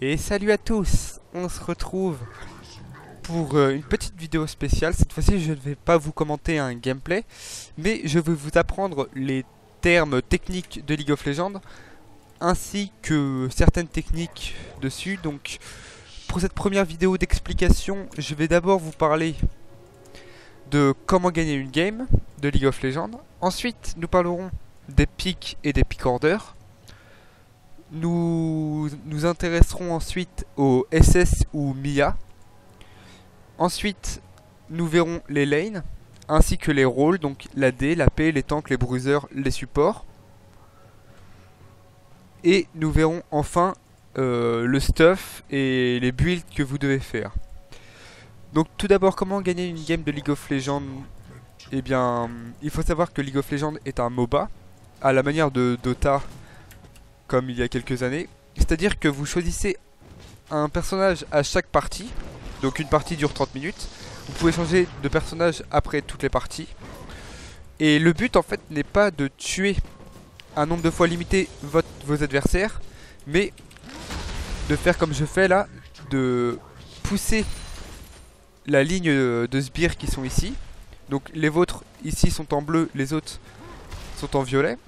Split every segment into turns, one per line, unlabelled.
Et salut à tous, on se retrouve pour une petite vidéo spéciale. Cette fois-ci je ne vais pas vous commenter un gameplay, mais je vais vous apprendre les termes techniques de League of Legends, ainsi que certaines techniques dessus. Donc pour cette première vidéo d'explication, je vais d'abord vous parler de comment gagner une game de League of Legends. Ensuite nous parlerons des picks et des pick orders. Nous nous intéresserons ensuite au SS ou Mia. Ensuite, nous verrons les lanes, ainsi que les rôles, donc l'AD, l'AP, les tanks, les bruisers, les supports. Et nous verrons enfin le stuff et les builds que vous devez faire. Donc tout d'abord, comment gagner une game de League of Legends? Eh bien, il faut savoir que League of Legends est un MOBA, à la manière de Dota, comme il y a quelques années. C'est-à-dire que vous choisissez un personnage à chaque partie. Donc une partie dure 30 minutes. Vous pouvez changer de personnage après toutes les parties. Et le but en fait n'est pas de tuer un nombre de fois limité vos adversaires, mais de faire comme je fais là, de pousser la ligne de sbires qui sont ici. Donc les vôtres ici sont en bleu, les autres sont en violet.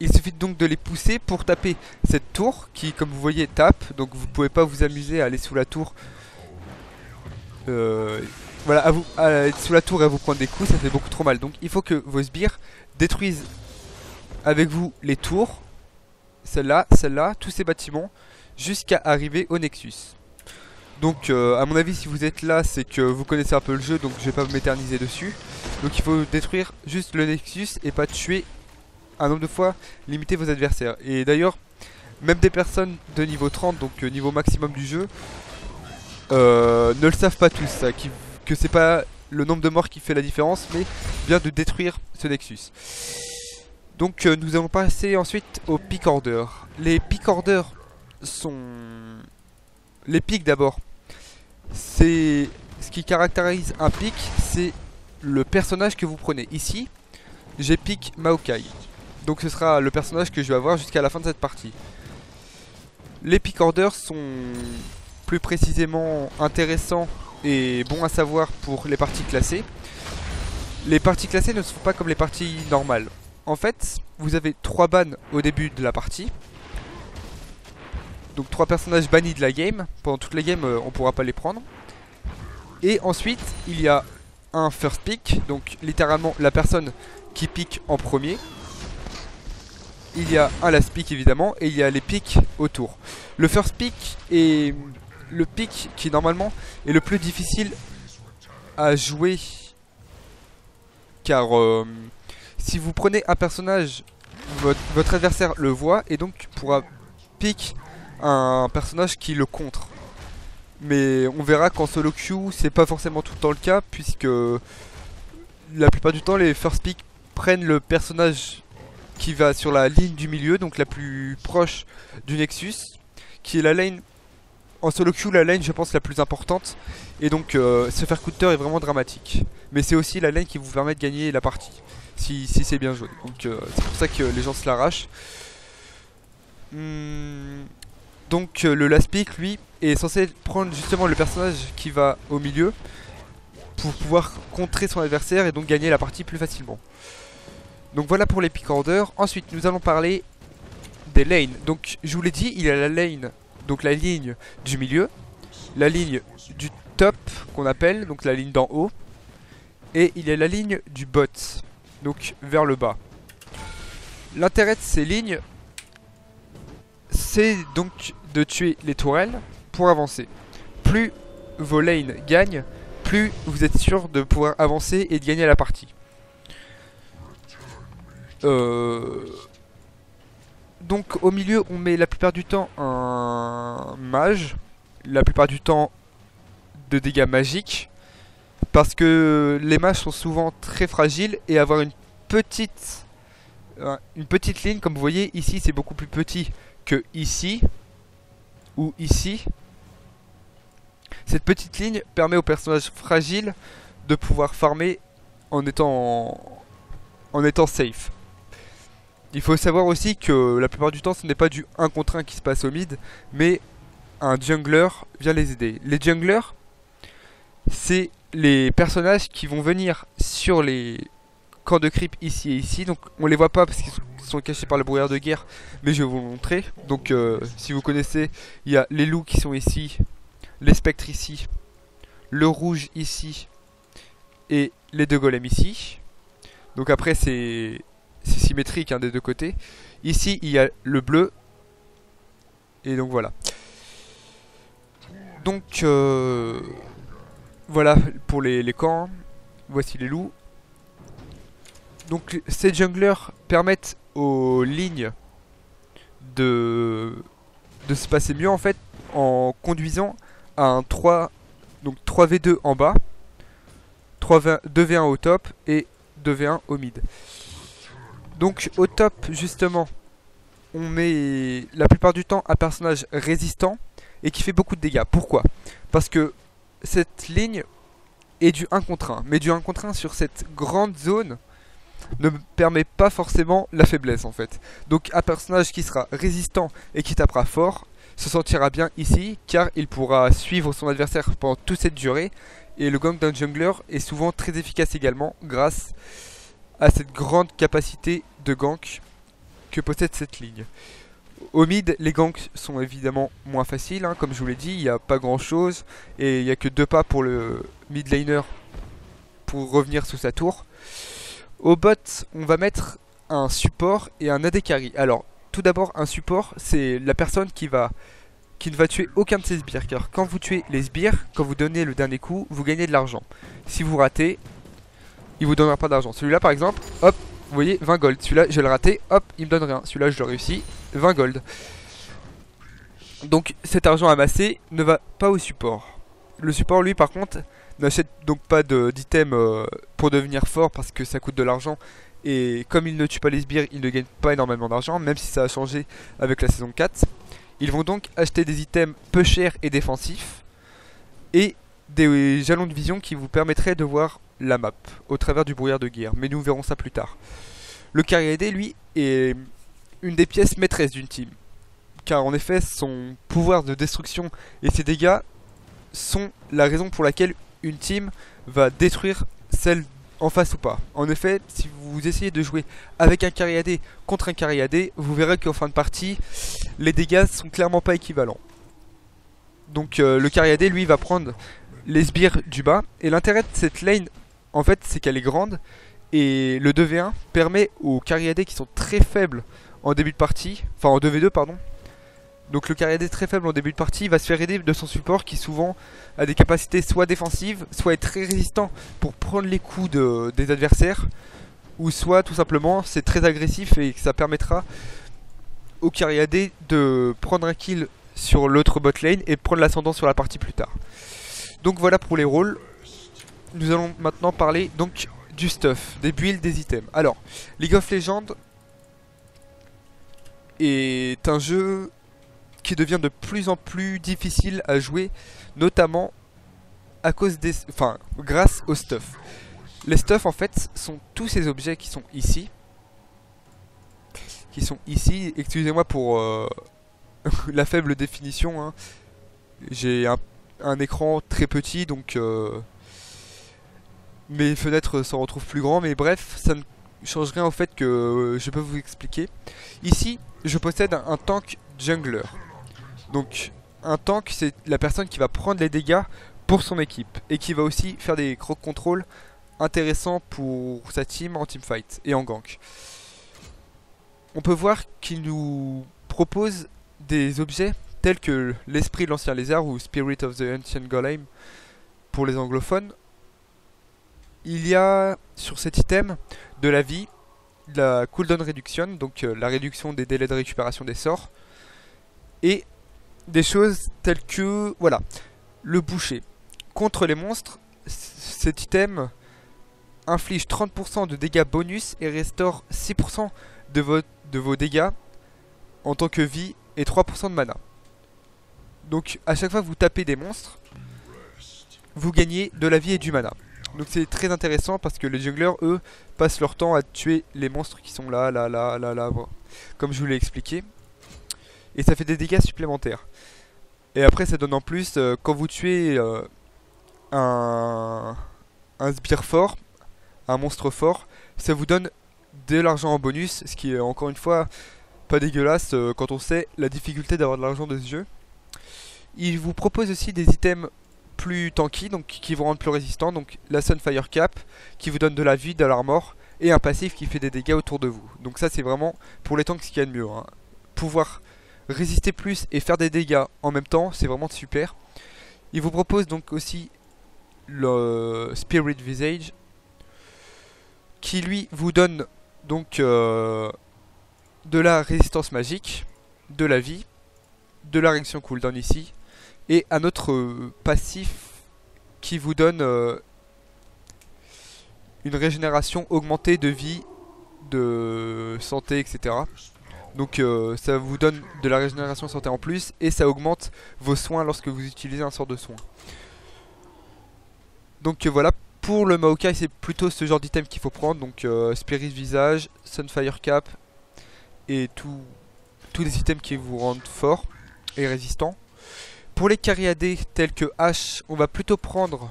Il suffit donc de les pousser pour taper cette tour qui, comme vous voyez, tape. Donc vous pouvez pas vous amuser à aller sous la tour. Voilà, à être sous la tour et à vous prendre des coups, ça fait beaucoup trop mal. Donc il faut que vos sbires détruisent avec vous les tours, celle-là, tous ces bâtiments, jusqu'à arriver au Nexus. Donc à mon avis, si vous êtes là, c'est que vous connaissez un peu le jeu, donc je vais pas m'éterniser dessus. Donc il faut détruire juste le Nexus et pas tuer un nombre de fois limiter vos adversaires. Et d'ailleurs, même des personnes de niveau 30, donc niveau maximum du jeu, ne le savent pas tous, ça, que c'est pas le nombre de morts qui fait la différence, mais bien de détruire ce Nexus. Donc nous allons passer ensuite au pick order. Les pick orders sont... Les picks d'abord. C'est... Ce qui caractérise un pick, c'est le personnage que vous prenez. Ici, j'ai pick Maokai. Donc ce sera le personnage que je vais avoir jusqu'à la fin de cette partie. Les pick orders sont plus précisément intéressants et bons à savoir pour les parties classées. Les parties classées ne sont pas comme les parties normales. En fait, vous avez 3 bans au début de la partie. Donc 3 personnages bannis de la game. Pendant toute la game, on ne pourra pas les prendre. Et ensuite, il y a un first pick. Donc littéralement la personne qui pique en premier. Il y a un last pick évidemment, et il y a les picks autour. Le first pick est le pick qui normalement est le plus difficile à jouer, car si vous prenez un personnage, votre adversaire le voit et donc pourra pick un personnage qui le contre. Mais on verra qu'en solo queue c'est pas forcément tout le temps le cas, puisque la plupart du temps les first pick prennent le personnage qui va sur la ligne du milieu, donc la plus proche du Nexus, qui est la lane, en solo queue, la lane je pense la plus importante, et donc se faire counter est vraiment dramatique. Mais c'est aussi la lane qui vous permet de gagner la partie, si c'est bien joué, donc c'est pour ça que les gens se l'arrachent. Donc le last pick, lui, est censé prendre justement le personnage qui va au milieu, pour pouvoir contrer son adversaire et donc gagner la partie plus facilement. Donc voilà pour les pick orders. Ensuite nous allons parler des lanes. Donc je vous l'ai dit, il y a la lane, donc la ligne du milieu, la ligne du top qu'on appelle, donc la ligne d'en haut, et il y a la ligne du bot, donc vers le bas. L'intérêt de ces lignes, c'est donc de tuer les tourelles pour avancer. Plus vos lanes gagnent, plus vous êtes sûr de pouvoir avancer et de gagner la partie. Donc au milieu on met la plupart du temps un mage, la plupart du temps de dégâts magiques, parce que les mages sont souvent très fragiles, et avoir une petite ligne, comme vous voyez ici c'est beaucoup plus petit que ici ou ici. Cette petite ligne permet aux personnages fragiles de pouvoir farmer en étant safe. il faut savoir aussi que la plupart du temps ce n'est pas du 1 contre 1 qui se passe au mid, mais un jungler vient les aider. Les junglers, c'est les personnages qui vont venir sur les camps de creep ici et ici. Donc on les voit pas parce qu'ils sont cachés par le brouillard de guerre, mais je vais vous le montrer. Donc si vous connaissez, il y a les loups qui sont ici, les spectres ici, le rouge ici et les deux golems ici. Donc après c'est symétrique hein, des deux côtés. Ici il y a le bleu. Et donc voilà. Donc voilà pour les camps. Voici les loups. Donc ces junglers permettent aux lignes de se passer mieux en fait en conduisant à un 3, donc 3v2 en bas, 2v1 au top et 2v1 au mid. Donc au top justement on met la plupart du temps un personnage résistant et qui fait beaucoup de dégâts. Pourquoi? Parce que cette ligne est du 1 contre 1, mais du 1 contre 1 sur cette grande zone ne permet pas forcément la faiblesse en fait. Donc un personnage qui sera résistant et qui tapera fort se sentira bien ici car il pourra suivre son adversaire pendant toute cette durée et le gank d'un jungler est souvent très efficace également grâce à cette grande capacité de gank que possède cette ligne. Au mid, les ganks sont évidemment moins faciles, hein, comme je vous l'ai dit, il n'y a pas grand chose et il n'y a que 2 pas pour le mid laner pour revenir sous sa tour. Au bot, on va mettre un support et un AD carry. Alors, tout d'abord, un support, c'est la personne qui ne va tuer aucun de ses sbires. Car quand vous tuez les sbires, quand vous donnez le dernier coup, vous gagnez de l'argent. Si vous ratez, il vous donnera pas d'argent. Celui-là, par exemple, hop, vous voyez, 20 gold. Celui-là, je vais le rater, hop, il me donne rien. Celui-là, je le réussis, 20 gold. Donc, cet argent amassé ne va pas au support. Le support, lui, par contre, n'achète donc pas d'item pour devenir fort parce que ça coûte de l'argent. Et comme il ne tue pas les sbires, il ne gagne pas énormément d'argent, même si ça a changé avec la saison 4. Ils vont donc acheter des items peu chers et défensifs. Et des jalons de vision qui vous permettraient de voir la map au travers du brouillard de guerre. Mais nous verrons ça plus tard. Le carry AD, lui, est une des pièces maîtresses d'une team. Car en effet, son pouvoir de destruction et ses dégâts sont la raison pour laquelle une team va détruire celle en face ou pas. En effet, si vous essayez de jouer avec un carry AD contre un carry AD, vous verrez qu'en fin de partie, les dégâts sont clairement pas équivalents. Donc le carry AD, lui, va prendre les sbires du bas. Et l'intérêt de cette lane, en fait, c'est qu'elle est grande. Et le 2v1 permet aux carry AD qui sont très faibles en début de partie, enfin en 2v2 pardon. Donc le carry AD très faible en début de partie va se faire aider de son support qui souvent a des capacités soit défensives, soit est très résistant pour prendre les coups des adversaires, ou soit tout simplement c'est très agressif et ça permettra au carry AD de prendre un kill sur l'autre bot lane et prendre l'ascendant sur la partie plus tard. Donc voilà pour les rôles. Nous allons maintenant parler donc du stuff, des builds, des items. Alors, League of Legends est un jeu qui devient de plus en plus difficile à jouer, notamment à cause des, grâce au stuff. Les stuff en fait sont tous ces objets qui sont ici. Excusez-moi pour la faible définition. Hein. J'ai un écran très petit donc mes fenêtres s'en retrouvent plus grands. Mais bref, ça ne change rien au fait que je peux vous expliquer. Ici, je possède un tank jungler. Donc un tank c'est la personne qui va prendre les dégâts pour son équipe et qui va aussi faire des croc contrôle intéressants pour sa team en teamfight et en gank. On peut voir qu'il nous propose des objets tels que l'esprit de l'ancien lézard ou Spirit of the Ancient Golem pour les anglophones. Il y a sur cet item de la vie, de la cooldown reduction, donc la réduction des délais de récupération des sorts, et des choses telles que, voilà, le boucher. Contre les monstres, cet item inflige 30% de dégâts bonus et restaure 6% de vos dégâts en tant que vie et 3% de mana. Donc à chaque fois que vous tapez des monstres, vous gagnez de la vie et du mana. Donc c'est très intéressant parce que les junglers, eux, passent leur temps à tuer les monstres qui sont là, là, là, là, là, voilà. Comme je vous l'ai expliqué. Et ça fait des dégâts supplémentaires. Et après ça donne en plus, quand vous tuez un sbire fort, un monstre fort, ça vous donne de l'argent en bonus, ce qui est encore une fois pas dégueulasse quand on sait la difficulté d'avoir de l'argent de ce jeu. Il vous propose aussi des items plus tanky, donc qui vous rendent plus résistants, donc la Sunfire Cap qui vous donne de la vie, de l'armor et un passif qui fait des dégâts autour de vous. Donc ça c'est vraiment pour les tanks ce qu'il y a de mieux, hein. Pouvoir résister plus et faire des dégâts en même temps, c'est vraiment super. Il vous propose donc aussi le Spirit Visage qui lui vous donne donc de la résistance magique, de la vie, de la réaction cooldown ici, et un autre passif qui vous donne une régénération augmentée de vie, de santé, etc. Donc ça vous donne de la régénération santé en plus, et ça augmente vos soins lorsque vous utilisez un sort de soin. Donc voilà, pour le Maokai c'est plutôt ce genre d'item qu'il faut prendre, donc Spirit Visage, Sunfire Cap, et tous les items qui vous rendent fort et résistant. Pour les carry AD tels que H, on va plutôt prendre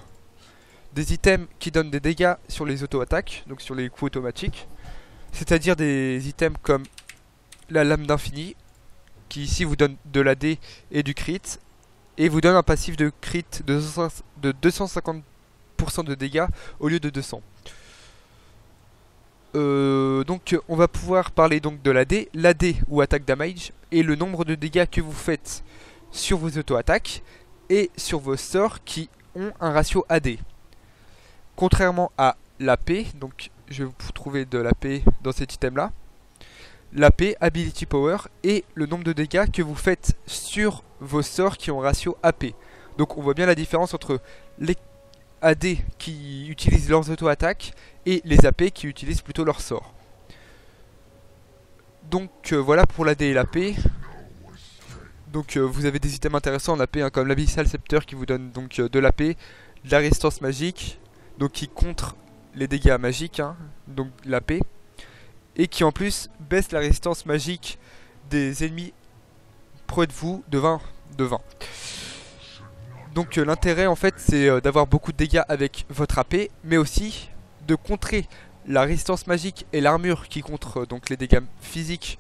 des items qui donnent des dégâts sur les auto-attaques, donc sur les coups automatiques. C'est-à-dire des items comme la lame d'infini, qui ici vous donne de l'AD et du crit, et vous donne un passif de crit de 250% de dégâts au lieu de 200. Donc on va pouvoir parler donc de l'AD ou attack damage, et le nombre de dégâts que vous faites sur vos auto-attaques et sur vos sorts qui ont un ratio AD. Contrairement à l'AP, donc je vais vous trouver de l'AP dans cet item là. L'AP, Ability Power, et le nombre de dégâts que vous faites sur vos sorts qui ont ratio AP. Donc on voit bien la différence entre les AD qui utilisent leurs auto-attaques et les AP qui utilisent plutôt leurs sorts. Donc voilà pour l'AD et l'AP. Donc vous avez des items intéressants en AP, hein, comme l'Abyssal Scepter qui vous donne donc de l'AP, de la résistance magique, donc qui contre les dégâts magiques, hein, donc l'AP, et qui en plus baisse la résistance magique des ennemis près de vous de 20. Donc l'intérêt en fait c'est d'avoir beaucoup de dégâts avec votre AP, mais aussi de contrer la résistance magique et l'armure qui contre donc les dégâts physiques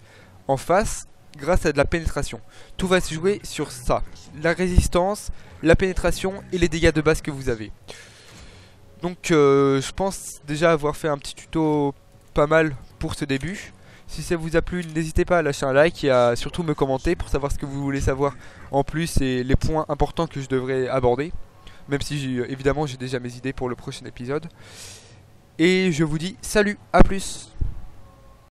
en face grâce à de la pénétration. Tout va se jouer sur ça, la résistance, la pénétration et les dégâts de base que vous avez. Donc je pense déjà avoir fait un petit tuto pas mal pour ce début. Si ça vous a plu, n'hésitez pas à lâcher un like et à surtout me commenter pour savoir ce que vous voulez savoir en plus et les points importants que je devrais aborder. Même si évidemment j'ai déjà mes idées pour le prochain épisode. Et je vous dis salut, à plus.